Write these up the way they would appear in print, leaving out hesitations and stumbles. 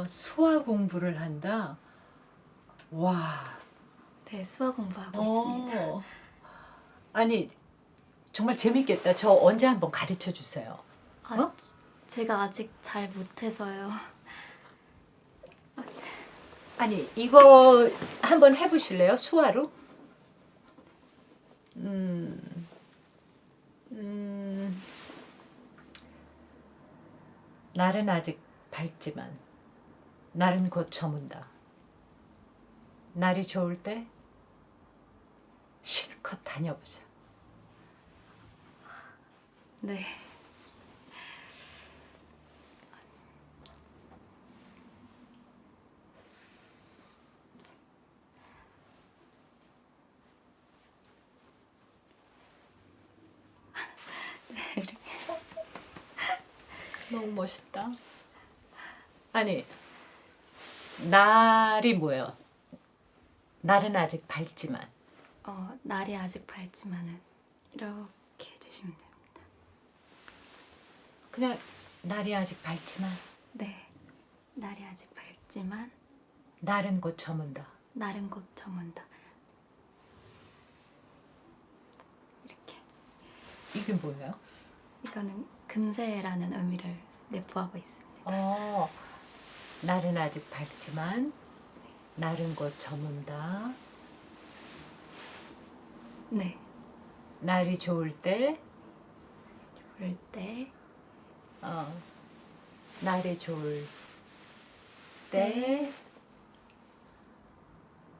수화 공부를 한다. 와. 네, 수화 공부하고 있습니다. 아니 정말 재밌겠다. 저 언제 한번 가르쳐 주세요. 아, 제가 아직 잘 못해서요. 아니 이거 한번 해보실래요? 수화로? 날은 아직 밝지만 날은 곧 저문다. 날이 좋을 때 실컷 다녀보자. 네. 너무 멋있다. 아니 날이 뭐예요? 날은 아직 밝지만 날이 아직 밝지만은 이렇게 해주시면 됩니다. 그냥 날이 아직 밝지만 네. 날이 아직 밝지만 날은 곧 저문다. 날은 곧 저문다. 이렇게. 이게 뭐예요? 이거는 금세라는 의미를 내포하고 있습니다. 날은 아직 밝지만 날은 곧 저문다. 네. 날이 좋을 때 볼 때 날이 좋을 때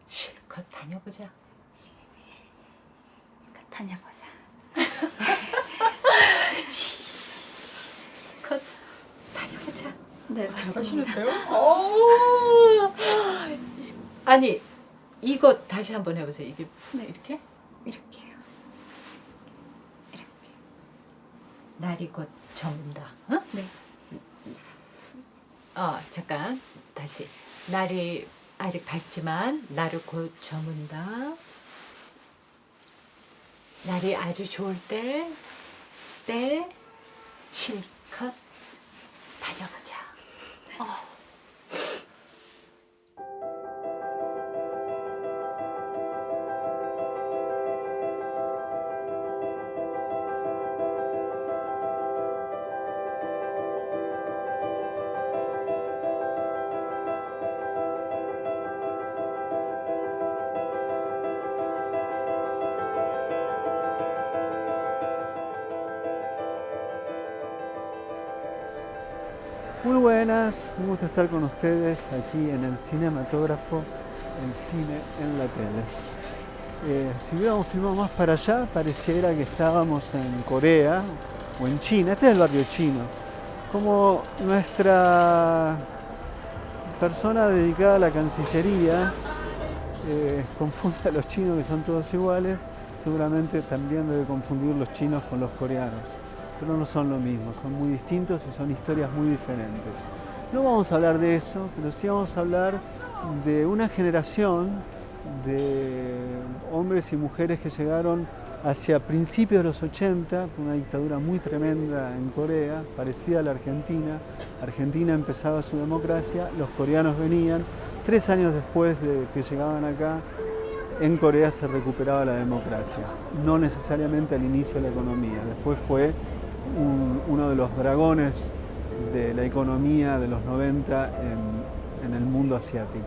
실컷 다녀보자. 다녀보자. 실컷 다녀보자. 네, 맞습니다. 잘하시는데요? 아니 이거 다시 한번 해보세요. 이게 네. 이렇게 이렇게요. 이렇게. 날이 곧 저문다. 네. 잠깐 다시. 날이 아직 밝지만 날을 곧 저문다. 날이 아주 좋을 때 실컷 다녀보자. Muy buenas, un gusto estar con ustedes aquí en el cinematógrafo, el cine en la tele. Si hubiéramos filmado más para allá, pareciera que estábamos en Corea o en China. Este es el barrio chino. Como nuestra persona dedicada a la Cancillería confunde a los chinos que son todos iguales, seguramente también debe confundir los chinos con los coreanos. Pero no son lo mismo, son muy distintos y son historias muy diferentes. No vamos a hablar de eso, pero sí vamos a hablar de una generación de hombres y mujeres que llegaron hacia principios de los 80, una dictadura muy tremenda en Corea, parecida a la Argentina. Argentina empezaba su democracia, los coreanos venían. 3 años después de que llegaban acá, en Corea se recuperaba la democracia, no necesariamente al inicio de la economía, después fue uno de los dragones de la economía de los 90 en el mundo asiático.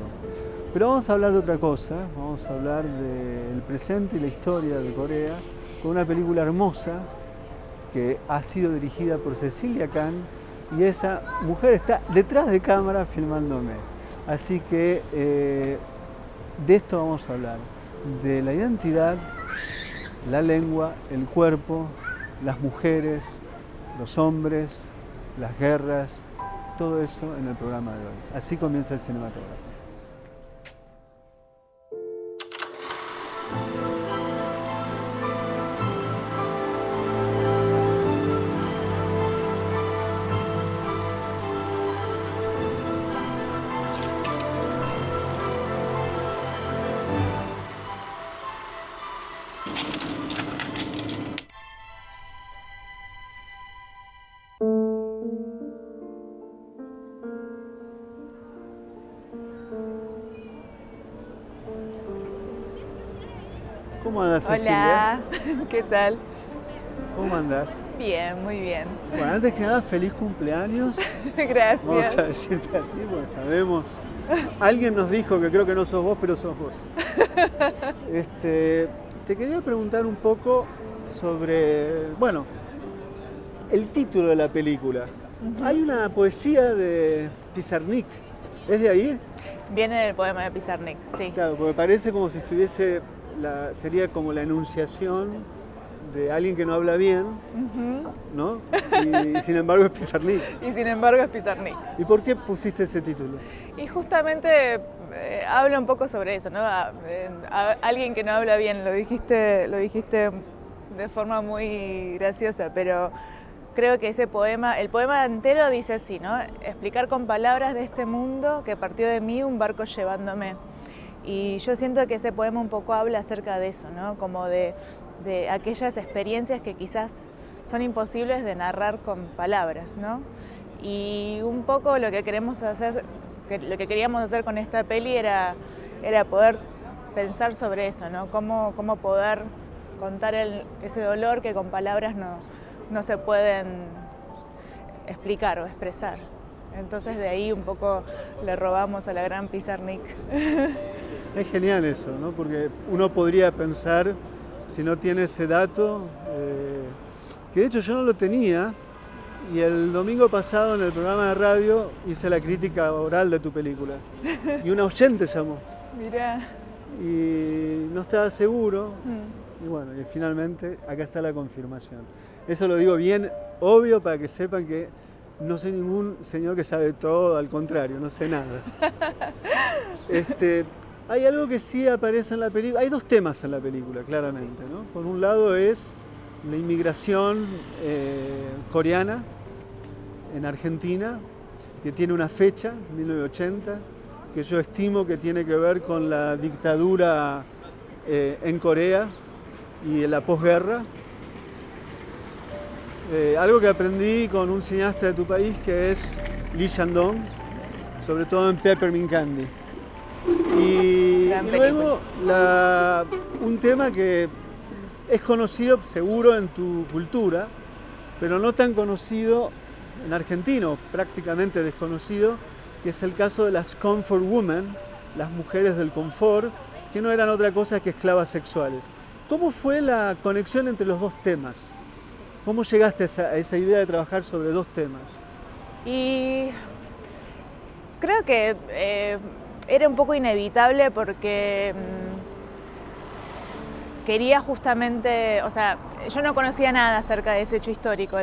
Pero vamos a hablar de otra cosa, vamos a hablar del presente y la historia de Corea con una película hermosa que ha sido dirigida por Cecilia Kang y esa mujer está detrás de cámara filmándome. Así que de esto vamos a hablar, de la identidad, la lengua, el cuerpo, las mujeres, los hombres, las guerras, todo eso en el programa de hoy. Así comienza el cinematógrafo. ¿Cómo andas, Cecilia? Hola, ¿qué tal? ¿Cómo andás? Bien, muy bien. Bueno, antes que nada, feliz cumpleaños. Gracias. Vamos a decirte así, porque sabemos. Alguien nos dijo que creo que no sos vos, pero sos vos. Te quería preguntar un poco sobre, bueno, el título de la película. Hay una poesía de Pizarnik. ¿Es de ahí? Viene del poema de Pizarnik, sí. Claro, porque parece como si estuviese, sería como la enunciación de alguien que no habla bien, ¿no? Y sin embargo es Pizarnik. Y sin embargo es Pizarnik. ¿Y por qué pusiste ese título? Y justamente habla un poco sobre eso, ¿no? Alguien que no habla bien, lo dijiste de forma muy graciosa, pero creo que ese poema, el poema entero dice así, ¿no? Explicar con palabras de este mundo que partió de mí un barco llevándome. Y yo siento que ese poema un poco habla acerca de eso, ¿no? Como de aquellas experiencias que quizás son imposibles de narrar con palabras, ¿no? Y un poco lo que queríamos hacer con esta peli era poder pensar sobre eso, ¿no? Cómo poder contar ese dolor que con palabras no se pueden explicar o expresar. Entonces de ahí un poco le robamos a la gran Pizarnik. Es genial eso, ¿no? Porque uno podría pensar, si no tiene ese dato, que de hecho yo no lo tenía, y el domingo pasado en el programa de radio hice la crítica oral de tu película, y un oyente llamó. Mirá. Y no estaba seguro, y bueno, y finalmente acá está la confirmación. Eso lo digo bien obvio para que sepan que no soy ningún señor que sabe todo, al contrario, no sé nada. Hay algo que sí aparece en la película, hay dos temas en la película, claramente, ¿no? Por un lado es la inmigración coreana en Argentina, que tiene una fecha, 1980, que yo estimo que tiene que ver con la dictadura en Corea y en la posguerra. Algo que aprendí con un cineasta de tu país que es Lee Shandong, sobre todo en Peppermint Candy. Y luego un tema que es conocido seguro en tu cultura, pero no tan conocido en argentino, prácticamente desconocido, que es el caso de las comfort women, las mujeres del confort, que no eran otra cosa que esclavas sexuales. ¿Cómo fue la conexión entre los dos temas? ¿Cómo llegaste a esa idea de trabajar sobre dos temas? Y creo que era un poco inevitable porque quería justamente, o sea, yo no conocía nada acerca de ese hecho histórico,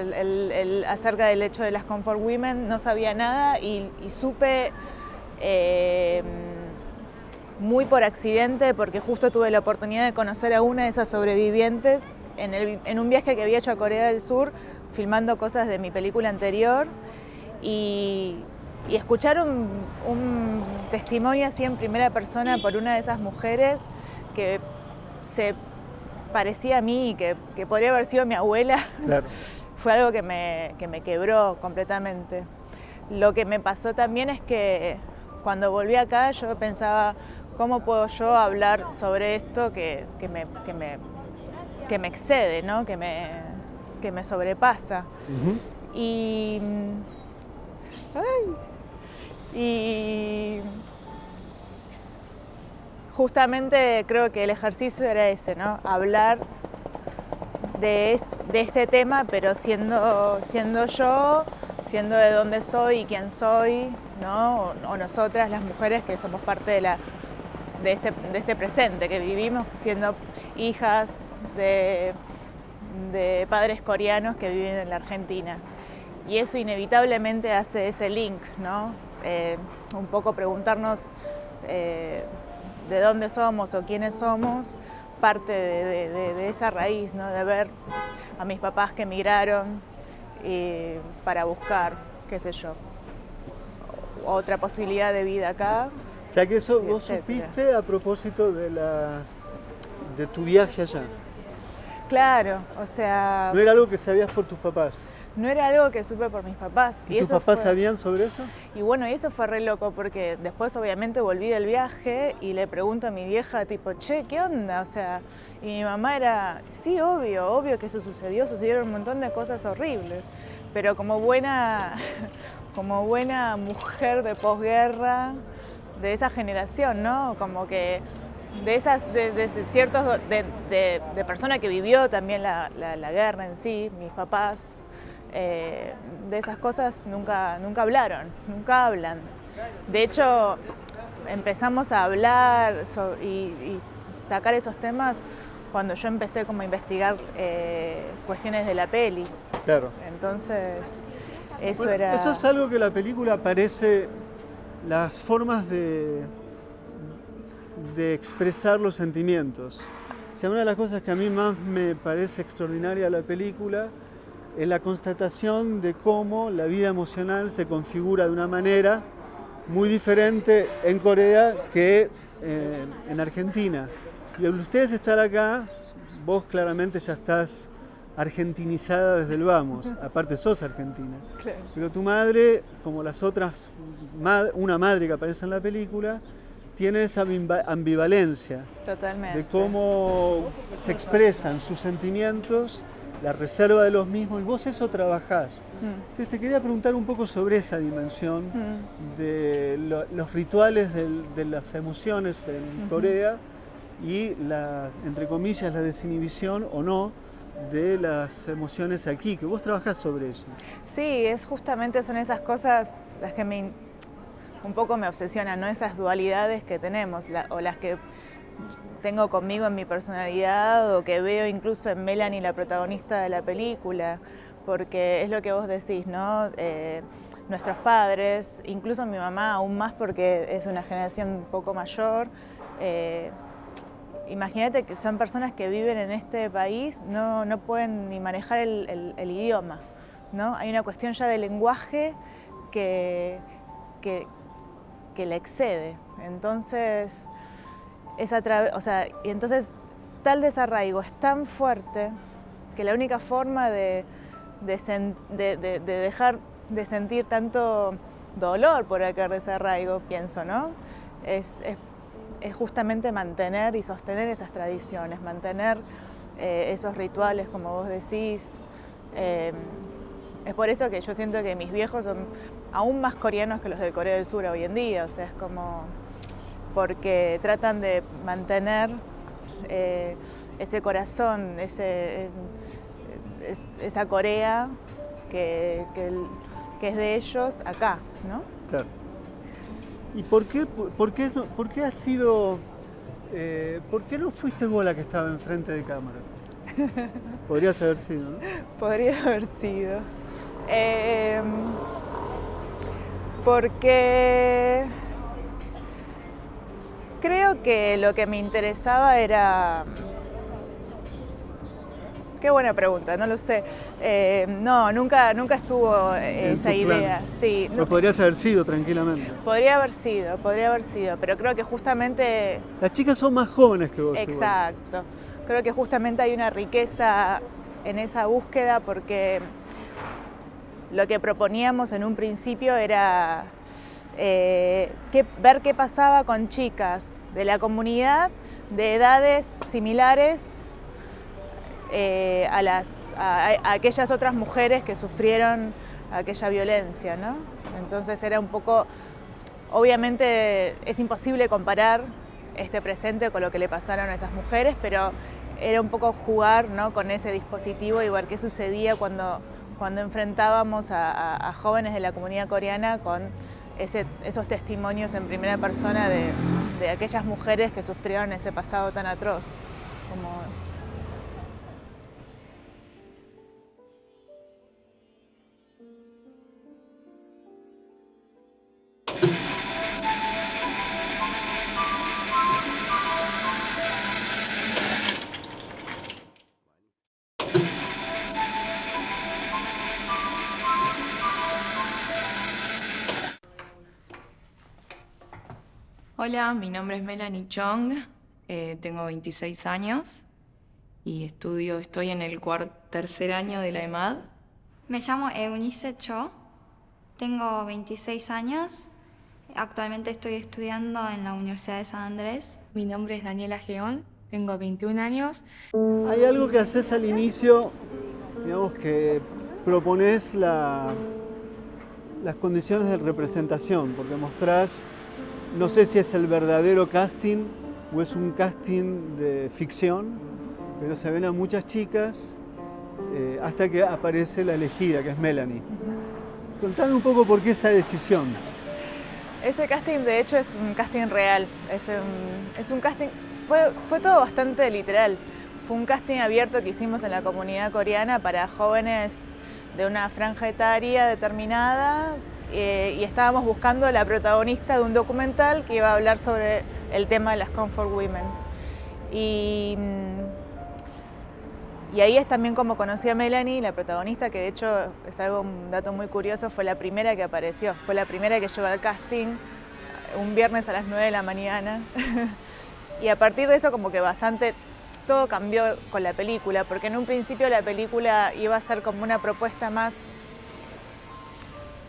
acerca del hecho de las comfort women, no sabía nada y supe muy por accidente porque justo tuve la oportunidad de conocer a una de esas sobrevivientes en un viaje que había hecho a Corea del Sur, filmando cosas de mi película anterior y escuchar un testimonio así en primera persona por una de esas mujeres que se parecía a mí y que podría haber sido mi abuela, claro. Fue algo que me quebró completamente. Lo que me pasó también es que cuando volví acá yo pensaba, ¿cómo puedo yo hablar sobre esto que me excede, ¿no? que me sobrepasa? Y justamente creo que el ejercicio era ese, ¿no? Hablar de este tema, pero siendo yo, siendo de dónde soy y quién soy, ¿no? O nosotras, las mujeres que somos parte de este presente que vivimos, siendo hijas de padres coreanos que viven en la Argentina. Y eso inevitablemente hace ese link, ¿no? Un poco preguntarnos de dónde somos o quiénes somos, parte de esa raíz, ¿no? De ver a mis papás que emigraron para buscar, qué sé yo, otra posibilidad de vida acá. O sea que eso vos supiste a propósito de tu viaje allá. Claro, o sea... No era algo que sabías por tus papás. no era algo que supe por mis papás. ¿Y tus eso papás fue- sabían sobre eso? Y bueno, y eso fue re loco porque después obviamente volví del viaje y le pregunto a mi vieja tipo, che, ¿qué onda? O sea, y mi mamá era, sí, obvio que eso sucedió, sucedieron un montón de cosas horribles, pero como buena, como buena mujer de posguerra, de esa generación, ¿no? Como que de ciertos, de persona que vivió también la guerra en sí, mis papás, de esas cosas nunca hablaron, nunca hablan. De hecho, empezamos a hablar y sacar esos temas cuando yo empecé como a investigar cuestiones de la peli. Claro. Entonces, eso Bueno, era... eso es algo que la película aparece, las formas de expresar los sentimientos. O sea, una de las cosas que a mí más me parece extraordinaria de la película es la constatación de cómo la vida emocional se configura de una manera muy diferente en Corea que en Argentina. Y al ustedes estar acá, vos claramente ya estás argentinizada desde el vamos, aparte sos argentina. Claro. Pero tu madre, como las otras, una madre que aparece en la película, tiene esa ambivalencia Totalmente. de cómo se expresan sus sentimientos, la reserva de los mismos, y vos eso trabajás. Entonces te quería preguntar un poco sobre esa dimensión de los rituales de las emociones en Corea y entre comillas, la desinhibición o no de las emociones aquí, que vos trabajás sobre eso. Sí, justamente son esas cosas las que un poco me obsesionan, ¿no? Esas dualidades que tenemos, o las que tengo conmigo en mi personalidad, o que veo incluso en Melanie, la protagonista de la película, porque es lo que vos decís, ¿no? Nuestros padres, incluso mi mamá aún más porque es de una generación un poco mayor, imagínate que son personas que viven en este país, no pueden ni manejar el idioma, ¿no? Hay una cuestión ya de lenguaje que le excede. Entonces, y entonces tal desarraigo es tan fuerte que la única forma de dejar de sentir tanto dolor por aquel desarraigo, pienso, ¿no? Es justamente mantener y sostener esas tradiciones, mantener esos rituales, como vos decís. Es por eso que yo siento que mis viejos son aún más coreanos que los de Corea del Sur hoy en día, o sea, es como porque tratan de mantener ese corazón, esa Corea que es de ellos acá, ¿no? Claro. ¿Y por qué ha sido, por qué no fuiste vos la que estaba enfrente de cámara? Podrías haber sido, ¿no? Podría haber sido. Porque creo que lo que me interesaba era... Qué buena pregunta, no lo sé. No, nunca estuvo esa idea. Sí, Pero podrías haber sido tranquilamente. podría haber sido, pero creo que justamente... Las chicas son más jóvenes que vos. Exacto. Creo que justamente hay una riqueza en esa búsqueda porque lo que proponíamos en un principio era ver qué pasaba con chicas de la comunidad de edades similares a aquellas otras mujeres que sufrieron aquella violencia, ¿no? Entonces era un poco, obviamente es imposible comparar este presente con lo que le pasaron a esas mujeres, pero era un poco jugar, ¿no?, con ese dispositivo y ver qué sucedía cuando enfrentábamos a jóvenes de la comunidad coreana con esos testimonios en primera persona de aquellas mujeres que sufrieron ese pasado tan atroz. Hola, mi nombre es Melanie Chong, tengo 26 años y estoy en el tercer año de la EMAD. Me llamo Eunice Cho, tengo 26 años, actualmente estoy estudiando en la Universidad de San Andrés. Mi nombre es Daniela Geón, tengo 21 años. Hay algo que haces al inicio, digamos que propones las condiciones de representación, porque mostrás, no sé si es el verdadero casting o es un casting de ficción, pero se ven a muchas chicas hasta que aparece la elegida, que es Melanie. Contame un poco por qué esa decisión. Ese casting de hecho es un casting real, es un casting, fue todo bastante literal. Fue un casting abierto que hicimos en la comunidad coreana para jóvenes de una franja etaria determinada y estábamos buscando la protagonista de un documental que iba a hablar sobre el tema de las comfort women. Y ahí es también como conocí a Melanie, la protagonista, que de hecho es un dato muy curioso, fue la primera que apareció, fue la primera que llegó al casting un viernes a las 9 de la mañana. Y a partir de eso como que bastante todo cambió con la película, porque en un principio la película iba a ser como una propuesta más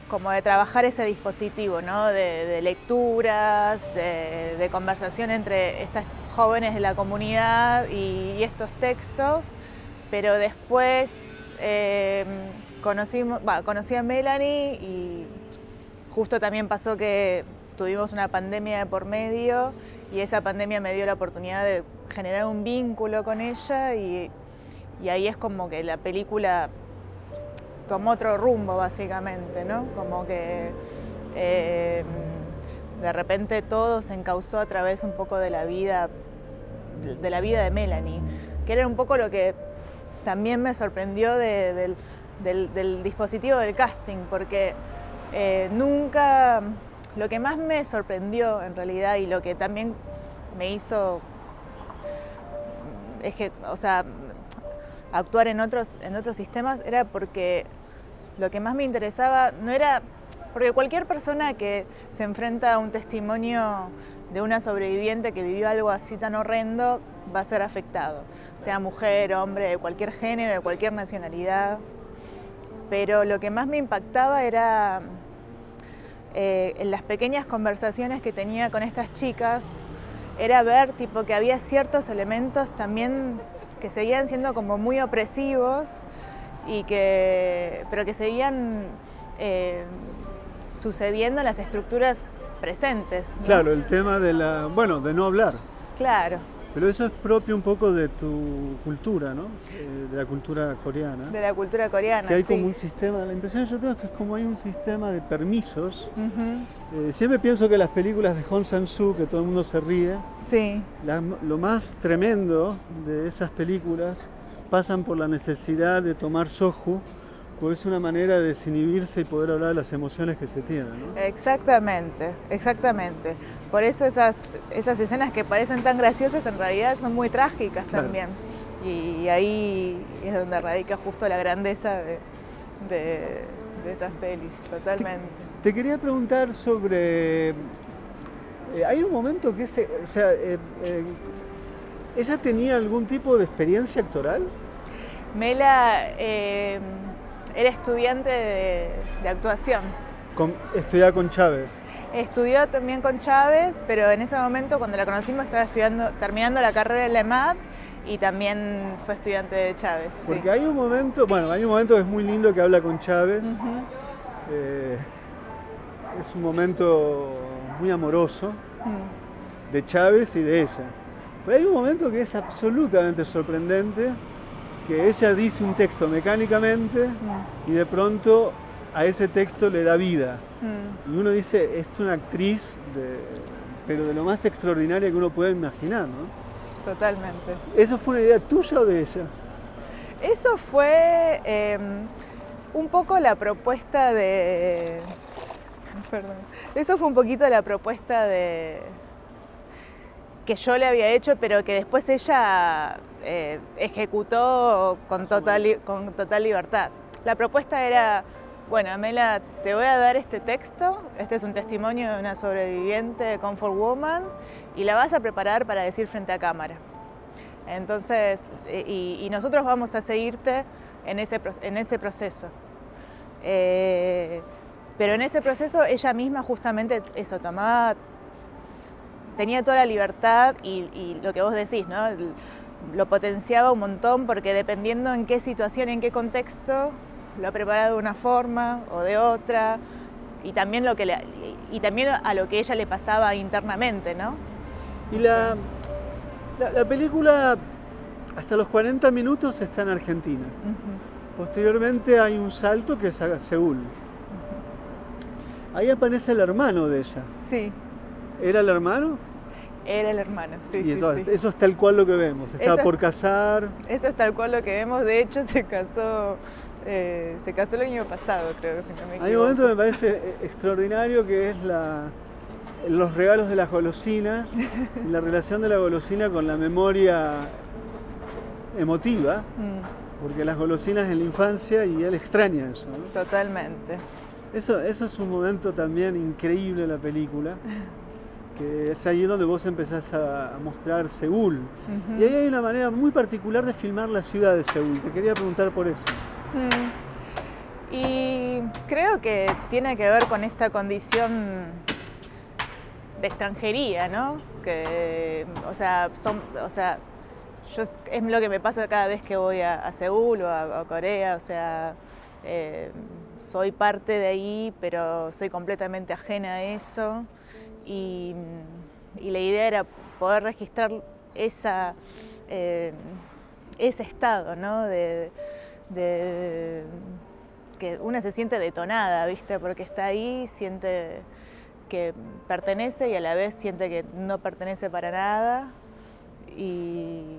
como de trabajar ese dispositivo, ¿no? de lecturas, de conversación entre estas jóvenes de la comunidad y estos textos, pero después conocí a Melanie y justo también pasó que tuvimos una pandemia de por medio y esa pandemia me dio la oportunidad de generar un vínculo con ella y ahí es como que la película tomó otro rumbo básicamente, ¿no? Como que de repente todo se encauzó a través un poco de la vida de Melanie, que era un poco lo que también me sorprendió del dispositivo del casting, porque nunca, lo que más me sorprendió en realidad y lo que también me hizo es que, o sea, actuar en otros sistemas era porque lo que más me interesaba no era, porque cualquier persona que se enfrenta a un testimonio de una sobreviviente que vivió algo así tan horrendo va a ser afectado, sea mujer, hombre, de cualquier género, de cualquier nacionalidad. Pero lo que más me impactaba era en las pequeñas conversaciones que tenía con estas chicas, era ver tipo, que había ciertos elementos también que seguían siendo como muy opresivos, pero que seguían sucediendo en las estructuras presentes, ¿no? Claro, el tema de de no hablar. Claro. Pero eso es propio un poco de tu cultura, ¿no? De la cultura coreana. De la cultura coreana, que hay sí. como un sistema, la impresión que yo tengo es que es como hay un sistema de permisos. Uh-huh. Siempre pienso que las películas de Hong Sang-soo, que todo el mundo se ríe, Sí. lo más tremendo de esas películas pasan por la necesidad de tomar soju, porque es una manera de desinhibirse y poder hablar de las emociones que se tienen, ¿no? Exactamente, exactamente. Por eso esas escenas que parecen tan graciosas en realidad son muy trágicas también. Y ahí es donde radica justo la grandeza de esas pelis, totalmente. Te quería preguntar sobre... hay un momento que ¿ella tenía algún tipo de experiencia actoral? Mela era estudiante de actuación. Estudiaba con Chávez. Estudió también con Chávez, pero en ese momento cuando la conocimos estaba terminando la carrera en la EMAD y también fue estudiante de Chávez. Porque sí. hay un momento que es muy lindo que habla con Chávez. Uh-huh. Es un momento muy amoroso de Chávez y de ella. Pero hay un momento que es absolutamente sorprendente, que ella dice un texto mecánicamente y de pronto a ese texto le da vida. Y uno dice, es una actriz, pero de lo más extraordinaria que uno puede imaginar, ¿no? Totalmente. ¿Eso fue una idea tuya o de ella? Eso fue un poco la propuesta de... Perdón. Eso fue un poquito la propuesta que yo le había hecho, pero que después ella ejecutó con total libertad. La propuesta era, bueno, Amela, te voy a dar este texto, este es un testimonio de una sobreviviente de Comfort Woman, y la vas a preparar para decir frente a cámara. Entonces, y nosotros vamos a seguirte en ese proceso. Pero en ese proceso ella misma justamente eso, tenía toda la libertad y lo que vos decís, ¿no? Lo potenciaba un montón porque dependiendo en qué situación, en qué contexto, lo preparaba de una forma o de otra y también, también a lo que ella le pasaba internamente, ¿no? Y la película hasta los 40 minutos está en Argentina. Posteriormente hay un salto que es a Seúl. Ahí aparece el hermano de ella. Sí. ¿Era el hermano? Era el hermano, sí, Y sí, eso, sí. eso es tal cual lo que vemos. Estaba Eso por casar. Eso es tal cual lo que vemos. De hecho, se casó el año pasado, creo, si no me equivoco. Hay un momento que me parece extraordinario que es los regalos de las golosinas, y la relación de la golosina con la memoria emotiva, porque las golosinas en la infancia y él extraña eso, ¿no? Totalmente. Eso es un momento también increíble en la película, que es ahí donde vos empezás a mostrar Seúl. Y ahí hay una manera muy particular de filmar la ciudad de Seúl. Te quería preguntar por eso. Y creo que tiene que ver con esta condición de extranjería, ¿no? Que, es lo que me pasa cada vez que voy a Seúl o a Corea, o sea, soy parte de ahí, pero soy completamente ajena a eso. Y la idea era poder registrar ese estado, ¿no? Que una se siente detonada, ¿viste? Porque está ahí, siente que pertenece y a la vez siente que no pertenece para nada. Y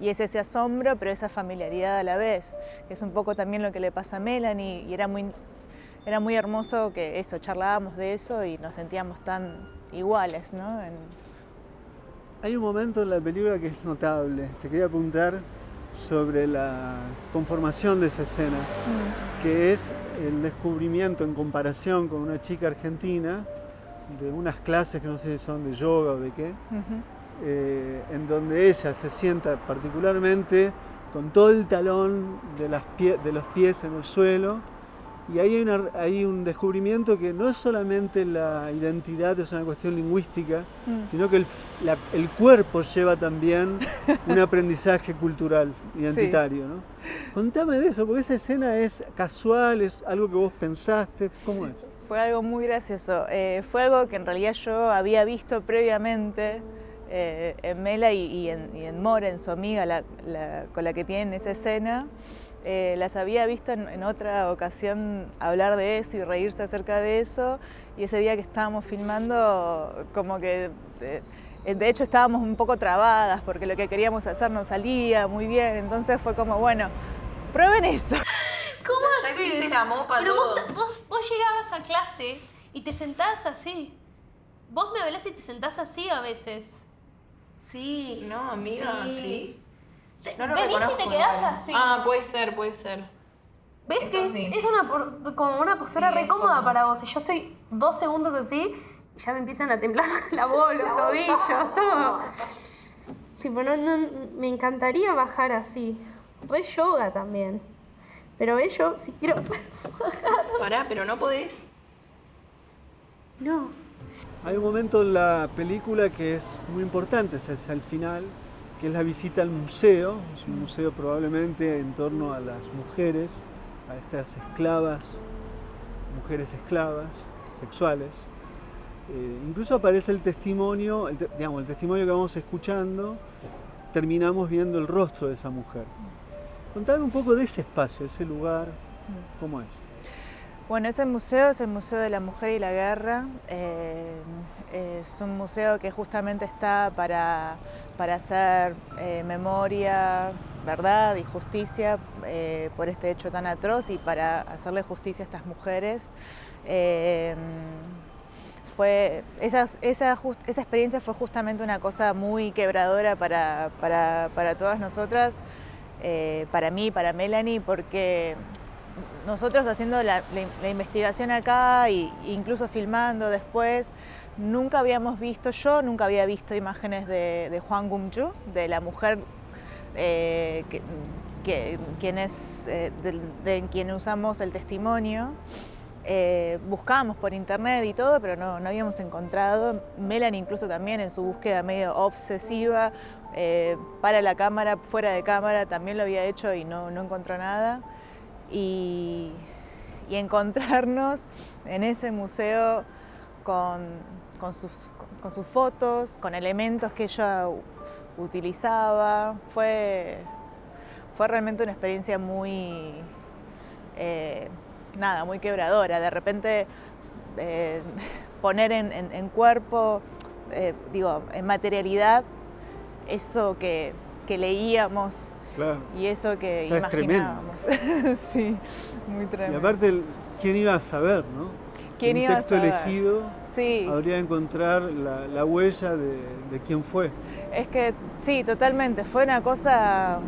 es ese asombro, pero esa familiaridad a la vez, que es un poco también lo que le pasa a Melanie, y era muy hermoso que eso, charlábamos de eso y nos sentíamos tan iguales, ¿no? Hay un momento en la película que es notable. Te quería preguntar sobre la conformación de esa escena, que es el descubrimiento en comparación con una chica argentina de unas clases que no sé si son de yoga o de qué, en donde ella se sienta particularmente con todo el talón de los pies en el suelo, y ahí hay un descubrimiento que no es solamente la identidad, es una cuestión lingüística, sino que el cuerpo lleva también un aprendizaje cultural, identitario, ¿no? Contame de eso, porque esa escena es casual, es algo que vos pensaste, ¿cómo es? Fue algo muy gracioso, fue algo que en realidad yo había visto previamente en Mela y en More, en su amiga con la que tienen esa escena. Las había visto en otra ocasión hablar de eso y reírse acerca de eso, y ese día que estábamos filmando como que de hecho estábamos un poco trabadas porque lo que queríamos hacer no salía muy bien, entonces fue como, bueno, prueben eso. ¿Cómo Ya así? existe la mopa, Pero todo. vos llegabas a clase y te sentabas así. Vos me hablás y te sentás así a veces. Sí, no, amiga, sí. No lo Venís y reconozco te quedás igual. así. Ah, puede ser, puede ser. ¿Ves Esto que sí. es como una postura Sí, re es cómoda como- para vos? Y yo estoy 2 segundos así y ya me empiezan a temblar la voz, los tobillos, todo. Tipo, me encantaría bajar así. Re yoga también. Pero yo si quiero Pará, pero no podés. No. Hay un momento en la película que es muy importante, es hacia el final, que es la visita al museo. Es un museo probablemente en torno a las mujeres, a estas esclavas, mujeres esclavas, sexuales. Incluso aparece el testimonio, el testimonio que vamos escuchando, terminamos viendo el rostro de esa mujer. Contame un poco de ese espacio, ese lugar, ¿cómo es? Bueno, ese museo es el Museo de la Mujer y la Guerra. Es un museo que justamente está para hacer memoria, verdad y justicia por este hecho tan atroz y para hacerle justicia a estas mujeres. Esa experiencia fue justamente una cosa muy quebradora para todas nosotras, para mí, para Melanie, porque nosotros haciendo la investigación acá e incluso filmando después, yo nunca había visto imágenes de Hwang Gum-ju, de la mujer de quien usamos el testimonio. Buscábamos por internet y todo, pero no habíamos encontrado. Melanie incluso también en su búsqueda medio obsesiva para la cámara, fuera de cámara, también lo había hecho y no encontró nada. Y encontrarnos en ese museo con sus fotos, con elementos que ella utilizaba, fue realmente una experiencia muy muy quebradora. De repente poner en cuerpo, en materialidad, eso que leíamos. Claro. Y eso que Claro, imaginábamos. Sí, muy tremendo. Y aparte, ¿quién iba a saber, no? ¿Quién un iba a texto saber? elegido Sí. habría encontrar la huella de quién fue. Es que sí, totalmente. Fue una cosa,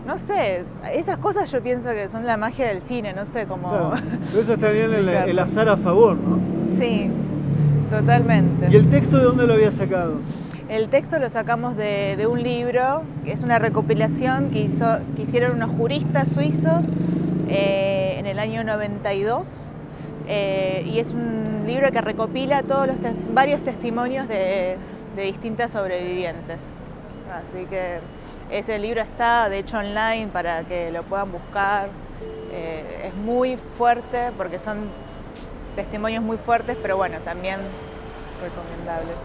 no sé, esas cosas yo pienso que son la magia del cine, no sé cómo. Claro, pero eso está bien el azar a favor, ¿no? Sí, totalmente. ¿Y el texto de dónde lo había sacado? El texto lo sacamos de un libro, que es una recopilación que hicieron unos juristas suizos en el año 92. Y es un libro que recopila varios testimonios de distintas sobrevivientes. Así que ese libro está, de hecho, online para que lo puedan buscar. Es muy fuerte porque son testimonios muy fuertes, pero bueno, también recomendables.